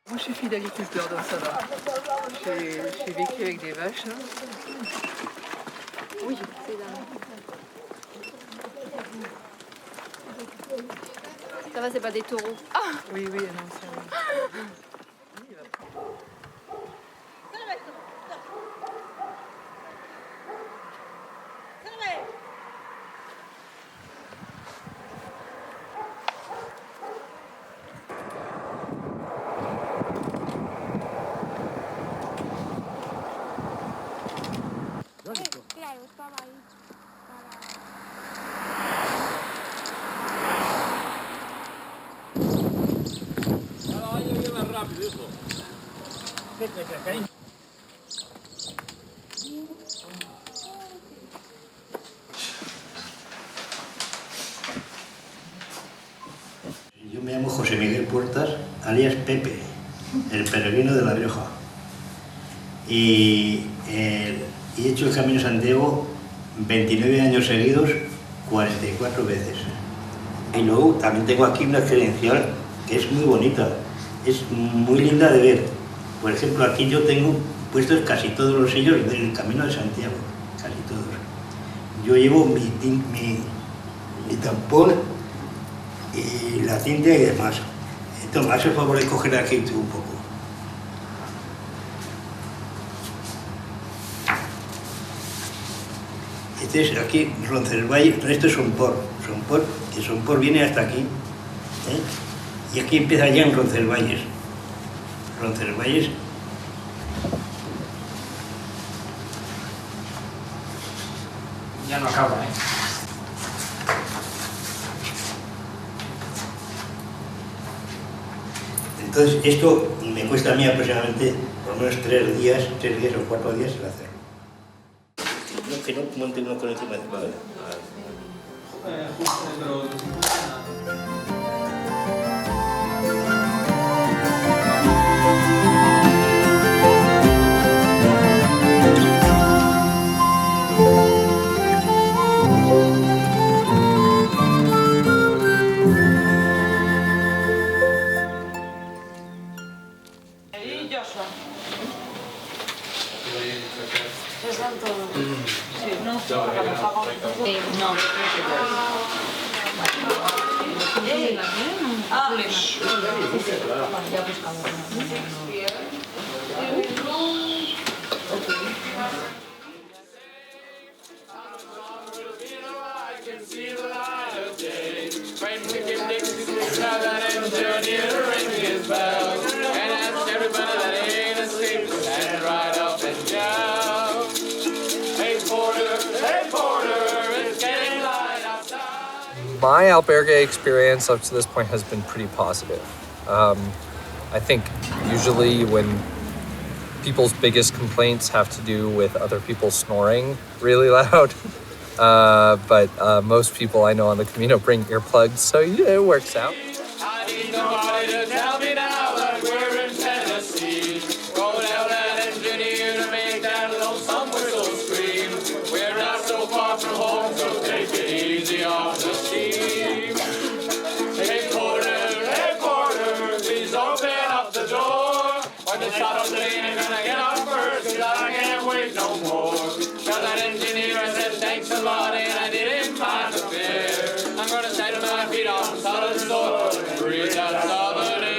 Moi, je suis fille d'agriculteur, donc ça va. J'ai vécu avec des vaches. Hein. Oui, c'est là. Ça va, c'est pas des taureaux. Ah oui, oui, non, ça va. Claro, estaba ahí. Más rápido, hijo. alias Pepe, el peregrino de La Rioja. Y he hecho el Camino de Santiago 29 años seguidos, 44 veces. Y luego también tengo aquí una credencial que es muy bonita, es muy linda de ver. Por ejemplo, aquí yo tengo puestos casi todos los sellos del Camino de Santiago, casi todos. Yo llevo mi tampón y la cinta y demás. Toma, haz el favor de coger aquí tú un poco. Este es aquí Roncesvalles, esto es Somport, que Somport viene hasta aquí, ¿eh? Y aquí empieza ya en Roncesvalles. Roncesvalles. Ya no acaba, ¿eh? Entonces esto me cuesta a mí aproximadamente por lo menos 3 días o 4 días el hacerlo. No, que no monte uno con encima de vale. My albergue experience up to this point has been pretty positive. I think usually when people's biggest complaints have to do with other people snoring really loud, but most people I know on the Camino bring earplugs, so yeah, it works out. I need nobody to tell me now that we're in Tennessee. Roll out that engine here to make that lonesome whistle scream. We're not so far from home, so take it easy off the steam. Hey porter, please open up the door. When the shuttle's leaning and I get off first, 'cause I can't wait no more. Tell that engineer I said thanks a lot and I didn't mind the fare. I'm gonna settle my feet on solid soil and breathe that southern air.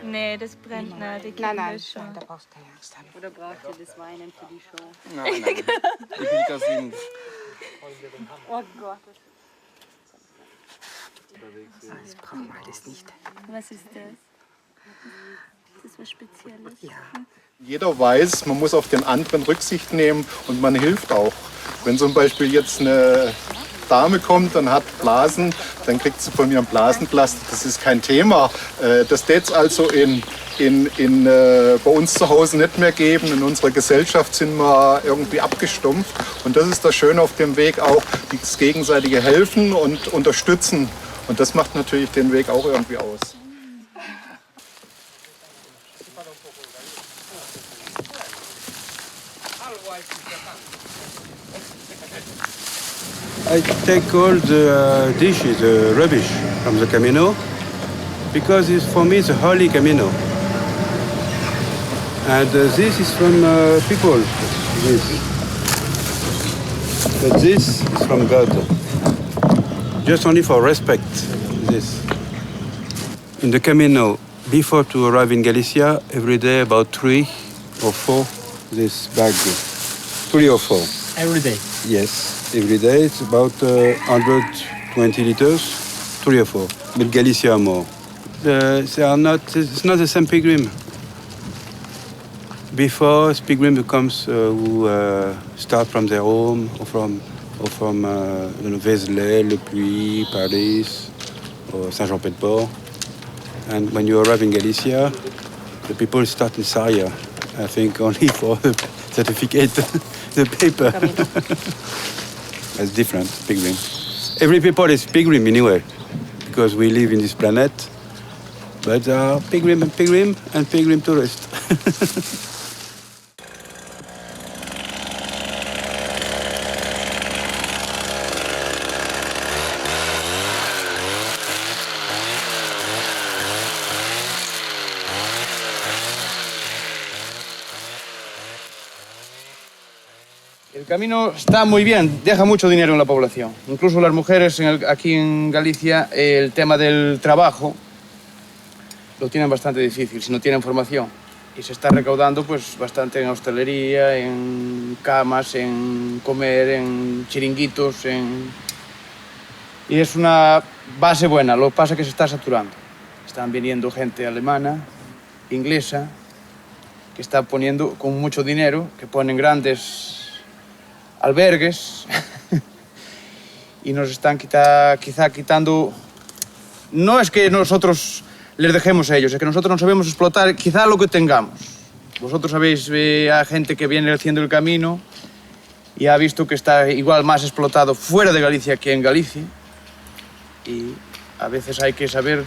Nee, das brennt nicht. Die Nein, kennen das schon. da brauchst du keine Angst haben. Oder braucht ihr das Weinen für die Show? Nein, nein. Ich will das sehen. Oh Gott. Das brauchen wir alles nicht. Was ist das? Das ist was Spezielles. Ja. Jeder weiß, man muss auf den anderen Rücksicht nehmen und man hilft auch. Wenn zum Beispiel jetzt eine Dame kommt und hat Blasen, dann kriegt sie von mir ein Blasenpflaster. Das ist kein Thema. Das tät also in bei uns zu Hause nicht mehr geben. In unserer Gesellschaft sind wir irgendwie abgestumpft. Und das ist das Schöne auf dem Weg auch, das gegenseitige Helfen und Unterstützen. Und das macht natürlich den Weg auch irgendwie aus. I take all the dishes, rubbish from the Camino, because for me it's a holy Camino. And this is from people, this. But this is from God. Just only for respect, this. In the Camino, before to arrive in Galicia, every day about 3 or 4 this bag. 3 or 4. Every day? Yes. Every day it's about 120 liters, 3 or 4. But Galicia more. It's not the same pilgrim. Before, pilgrim becomes who start from their home or from Vézelay, Le Puy, Paris, or Saint-Jean-Pied-de-Port. And when you arrive in Galicia, the people start in Sarria. I think only for the certificate, the paper. That's different, pilgrim. Every people is pilgrim anyway, because we live in this planet. But pilgrim and pilgrim tourist. El camino está muy bien, deja mucho dinero en la población. Incluso las mujeres aquí en Galicia, el tema del trabajo lo tienen bastante difícil si no tienen formación. Y se está recaudando pues bastante en hostelería, en camas, en comer, en chiringuitos, y es una base buena. Lo que pasa es que se está saturando. Están viniendo gente alemana, inglesa, que está poniendo con mucho dinero, que ponen grandes albergues y nos están quizá quitando. No es que nosotros les dejemos a ellos, es que nosotros no sabemos explotar quizá lo que tengamos. Vosotros sabéis a gente que viene haciendo el camino y ha visto que está igual más explotado fuera de Galicia que en Galicia, y a veces hay que saber,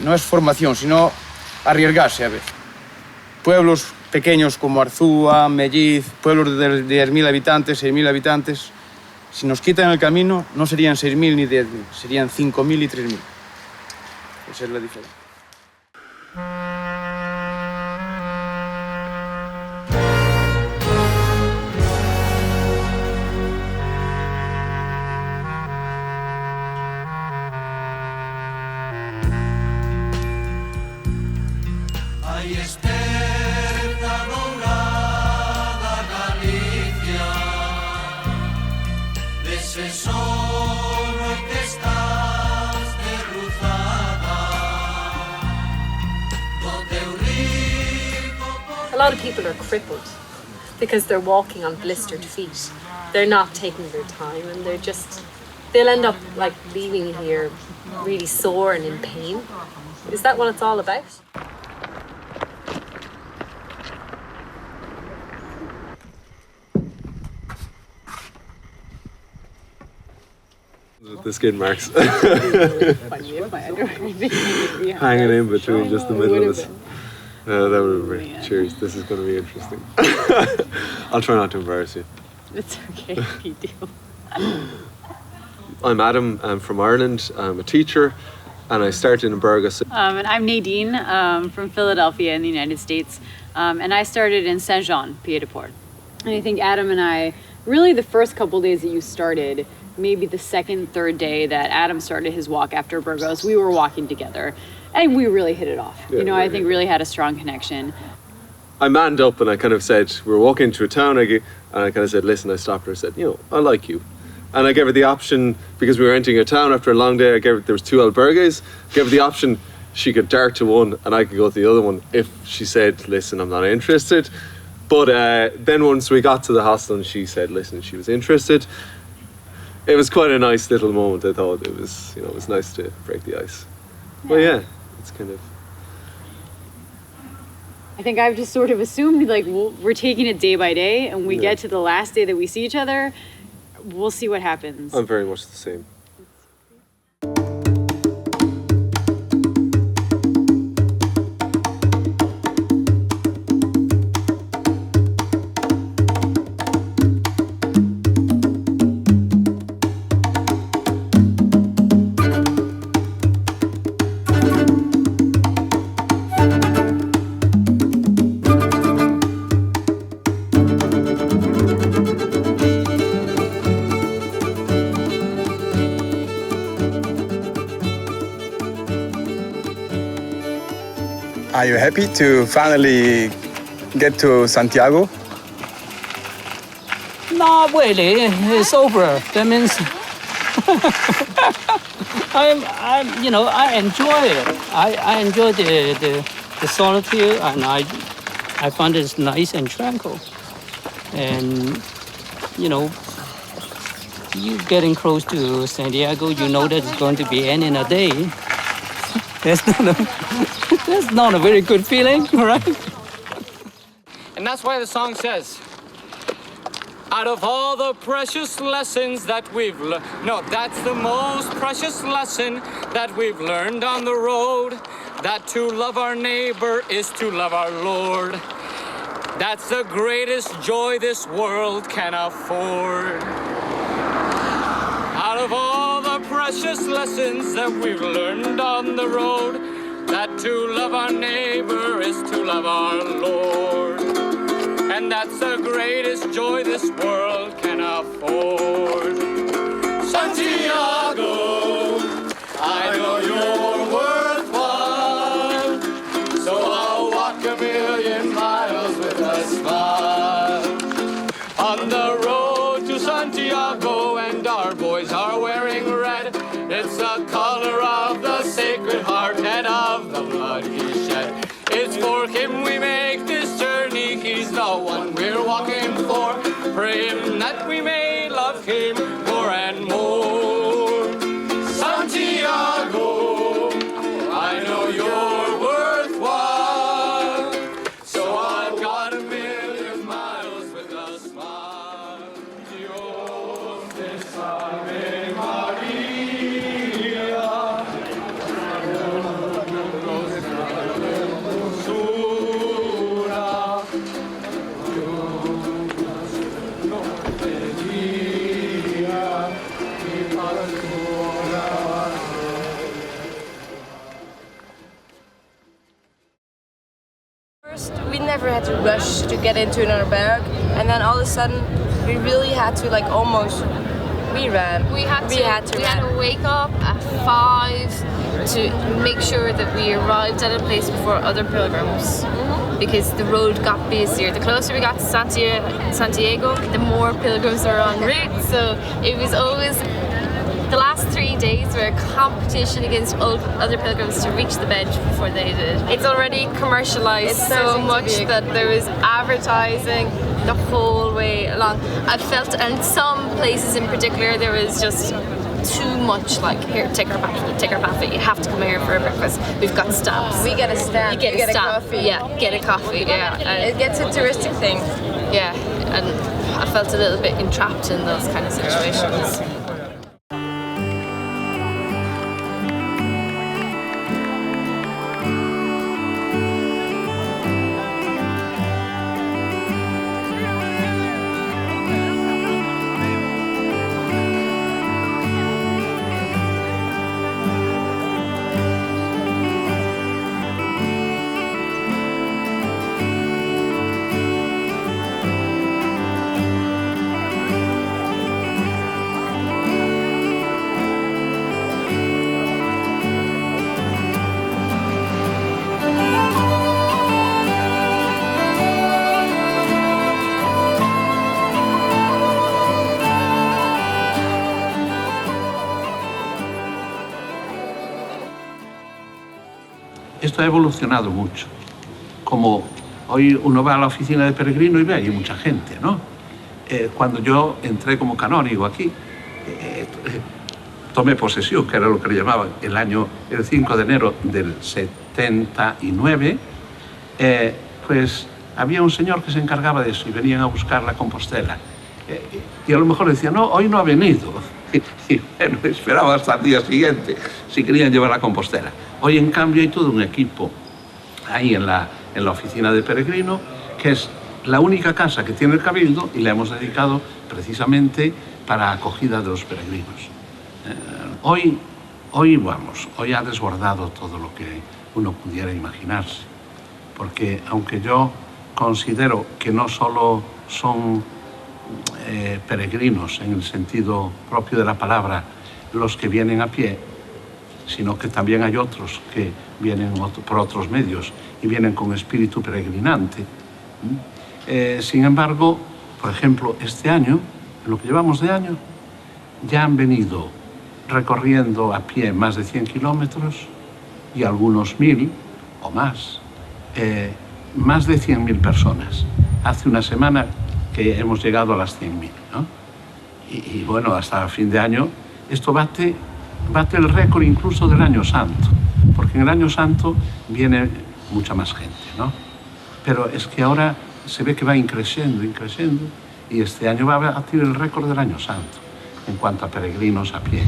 no es formación, sino arriesgarse a veces. Pueblos pequeños como Arzúa, Melliz, pueblos de 10.000 habitantes, 6.000 habitantes, si nos quitan el camino no serían 6.000 ni 10.000, serían 5.000 y 3.000. Esa es la diferencia. Ahí está doblada Galicia, de ese sol que estás derruzada, donde un rico. A lot of people are crippled because they're walking on blistered feet. They're not taking their time, and they'll end up like leaving here really sore and in pain. Is that what it's all about? The skid marks. Hanging in between just the middle of us. That would have been. Cheers, this is going to be interesting. I'll try not to embarrass you. It's okay if you do. I'm Adam, I'm from Ireland, I'm a teacher, and I started in Burgos. And I'm Nadine from Philadelphia in the United States, and I started in Saint-Jean, Pied-de-Port. And I think Adam and I, really the first couple days that you started, maybe the second, third day that Adam started his walk after Burgos, we were walking together and we really hit it off. Yeah, I think really had a strong connection. I manned up and I kind of said, we were walking into a town, and I kind of said, listen, I stopped her and said, I like you. And I gave her the option, because we were entering a town after a long day, there was 2 albergues, gave her the option, she could dart to one and I could go to the other one if she said, listen, I'm not interested. But then once we got to the hostel and she said, listen, she was interested, it was quite a nice little moment. I thought it was, it was nice to break the ice. Well, yeah, it's kind of I think I've just sort of assumed like we're taking it day by day, and we Yeah. get to the last day that we see each other, we'll see what happens. I'm very much the same. Are you happy to finally get to Santiago? Not really. It's over. That means I enjoy it. I enjoy the solitude, and I find it nice and tranquil. And you getting close to Santiago, you know that it's going to be end in a day. That's not a very good feeling, right? And that's why the song says, out of all the precious lessons that we've learned, no, that's the most precious lesson that we've learned on the road, that to love our neighbor is to love our Lord. That's the greatest joy this world can afford. Out of all the precious lessons that we've learned on the road, that to love our neighbor is to love our Lord. And that's the greatest joy this world can afford. Santiago, I know you're worthwhile, so I'll walk a million miles with a smile. On the road to Santiago, and our boys are wearing red. It's the color of the Sacred Heart and of the blood he shed. It's for him we make this journey, he's the one we're walking for. Pray him that we may love him more and more. Santiago, I know you're worthwhile, so I've got a million miles with a smile. Dios te salve María. First, we never had to rush to get into another berg, and then all of a sudden, we really had to we ran. We had to wake up at 5 to make sure that we arrived at a place before other pilgrims, because the road got busier. The closer we got to Santiago, the more pilgrims were en route. So it was always, the last 3 days were a competition against other pilgrims to reach the bench before they did. It's already commercialized so much that there was advertising the whole way along. I felt, and some places in particular, there was just too much like, here, take our pamphlet, you have to come here for a breakfast. We've got stamps. We get a stamp. You get a stamp. Coffee. Yeah, get a coffee. Yeah, and it gets a touristic thing. Yeah, and I felt a little bit entrapped in those kind of situations. Esto ha evolucionado mucho. Como hoy uno va a la oficina de peregrino y ve ahí mucha gente, ¿no? Cuando yo entré como canónigo aquí, tomé posesión, que era lo que le llamaban, el 5 de enero del 79, pues había un señor que se encargaba de eso y venían a buscar la Compostela. Y a lo mejor decían, no, hoy no ha venido. Y bueno, esperaba hasta el día siguiente si querían llevar la Compostela. Hoy, en cambio, hay todo un equipo ahí en la oficina de peregrino, que es la única casa que tiene el Cabildo y la hemos dedicado precisamente para acogida de los peregrinos. Hoy ha desbordado todo lo que uno pudiera imaginarse, porque aunque yo considero que no solo son peregrinos en el sentido propio de la palabra los que vienen a pie, sino que también hay otros que vienen por otros medios y vienen con espíritu peregrinante. Sin embargo, por ejemplo, este año, en lo que llevamos de año, ya han venido recorriendo a pie más de 100 kilómetros y algunos 1000 o más de 100.000 personas. Hace una semana que hemos llegado a las 100.000, ¿no? Y bueno, hasta fin de año, esto bate el récord incluso del Año Santo, porque en el Año Santo viene mucha más gente, ¿no? Pero es que ahora se ve que va increciendo, y este año va a batir el récord del Año Santo en cuanto a peregrinos a pie.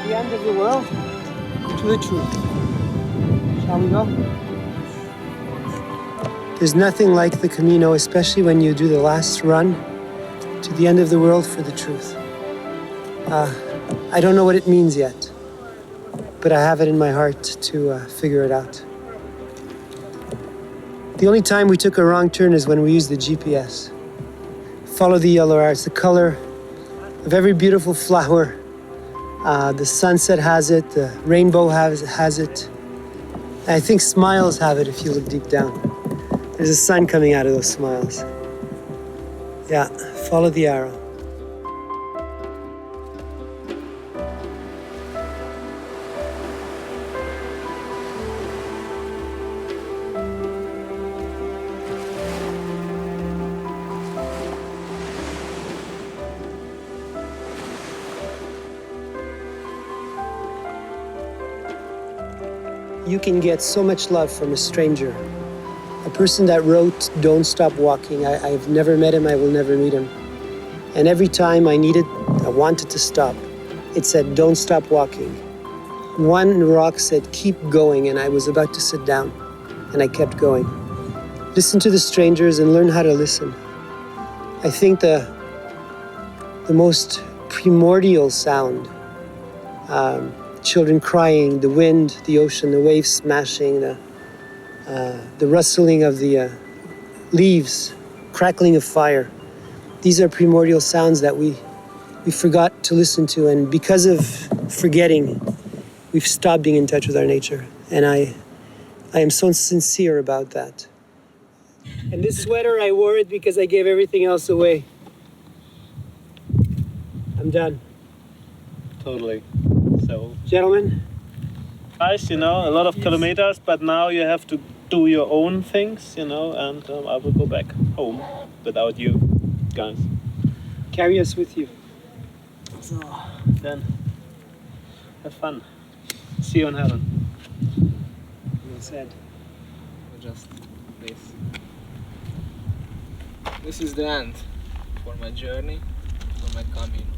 The end of the world to the truth. Shall we go? There's nothing like the Camino, especially when you do the last run to the end of the world for the truth. I don't know what it means yet, but I have it in my heart to figure it out. The only time we took a wrong turn is when we used the GPS. Follow the yellow arrow. It's the color of every beautiful flower. The sunset has it, the rainbow has it. And I think smiles have it if you look deep down. There's a sun coming out of those smiles. Yeah, follow the arrow. You can get so much love from a stranger. A person that wrote Don't Stop Walking. I've never met him, I will never meet him. And every time I wanted to stop, it said, don't stop walking. One rock said, keep going, and I was about to sit down, and I kept going. Listen to the strangers and learn how to listen. I think the most primordial sound, children crying, the wind, the ocean, the waves smashing, the rustling of the leaves, crackling of fire. These are primordial sounds that we we forgot to listen to, and because of forgetting, we've stopped being in touch with our nature. And I am so sincere about that. And this sweater, I wore it because I gave everything else away. I'm done. Totally. So, gentlemen, nice, a lot of kilometers, but now you have to do your own things, and I will go back home without you guys. Carry us with you. So, then, have fun. See you in heaven. Well said. Just this. This is the end for my journey, for my CAMINO.